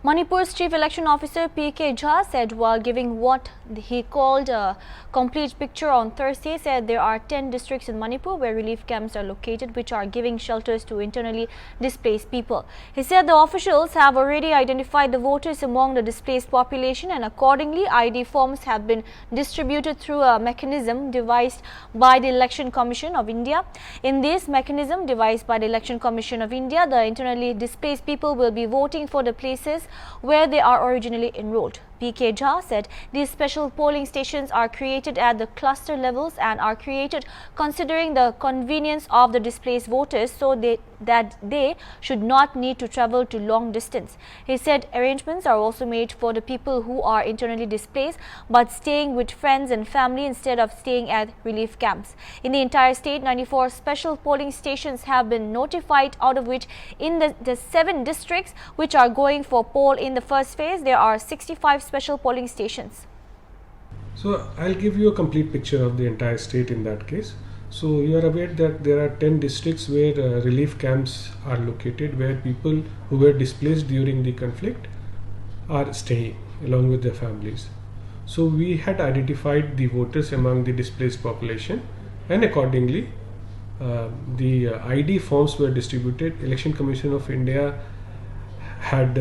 Manipur's Chief Election Officer P.K. Jha said while giving what he called a complete picture on Thursday, said there are 10 districts in Manipur where relief camps are located which are giving shelters to internally displaced people. He said the officials have already identified the voters among the displaced population and accordingly ID forms have been distributed through a mechanism devised by the Election Commission of India. In this mechanism devised by the Election Commission of India, the internally displaced people will be voting for the places where they are originally enrolled. P.K. Jha said these special polling stations are created at the cluster levels and are created considering the convenience of the displaced voters so that they should not need to travel to long distance. He said arrangements are also made for the people who are internally displaced but staying with friends and family instead of staying at relief camps. In the entire state, 94 special polling stations have been notified, out of which in the 7 districts which are going for poll in the first phase, there are 65 special polling stations. So I'll give you a complete picture of the entire state in that case. So you are aware that there are 10 districts where relief camps are located, where people who were displaced during the conflict are staying along with their families. So we had identified the voters among the displaced population and accordingly the ID forms were distributed. Election Commission of India had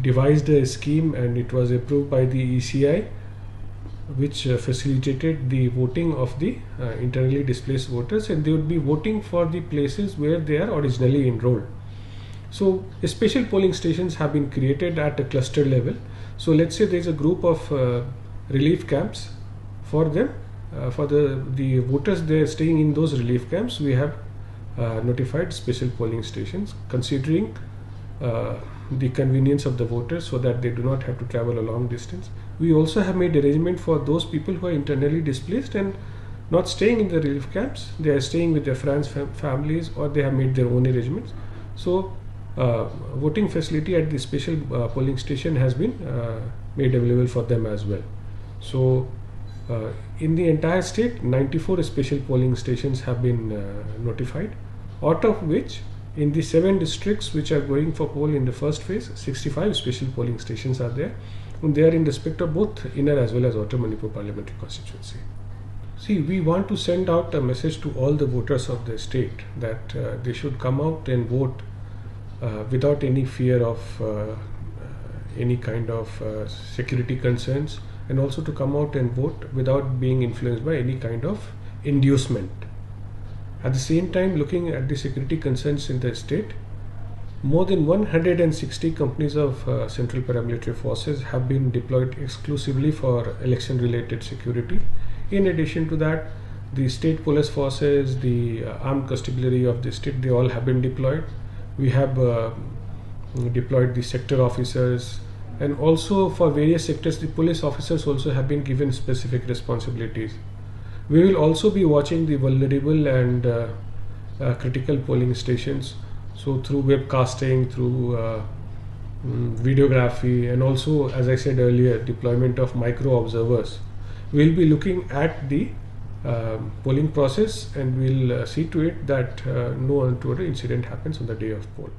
devised a scheme and it was approved by the ECI, which facilitated the voting of the internally displaced voters, and they would be voting for the places where they are originally enrolled. So special polling stations have been created at a cluster level. So let's say there is a group of relief camps for them, for the voters they are staying in those relief camps. We have notified special polling stations considering the convenience of the voters so that they do not have to travel a long distance. We also have made arrangement for those people who are internally displaced and not staying in the relief camps. They are staying with their friends, families, or they have made their own arrangements. So voting facility at the special polling station has been made available for them as well. So in the entire state, 94 special polling stations have been notified, out of which in the 7 districts which are going for poll in the first phase, 65 special polling stations are there, and they are in respect of both inner as well as outer Manipur parliamentary constituency. See, we want to send out a message to all the voters of the state that they should come out and vote without any fear of any kind of security concerns, and also to come out and vote without being influenced by any kind of inducement. At the same time, looking at the security concerns in the state, more than 160 companies of Central Paramilitary Forces have been deployed exclusively for election-related security. In addition to that, the state police forces, the armed constabulary of the state, they all have been deployed. We have deployed the sector officers, and also for various sectors, the police officers also have been given specific responsibilities. We will also be watching the vulnerable and critical polling stations. So through webcasting, through videography, and also, as I said earlier, deployment of micro observers. We will be looking at the polling process and we will see to it that no untoward incident happens on the day of poll.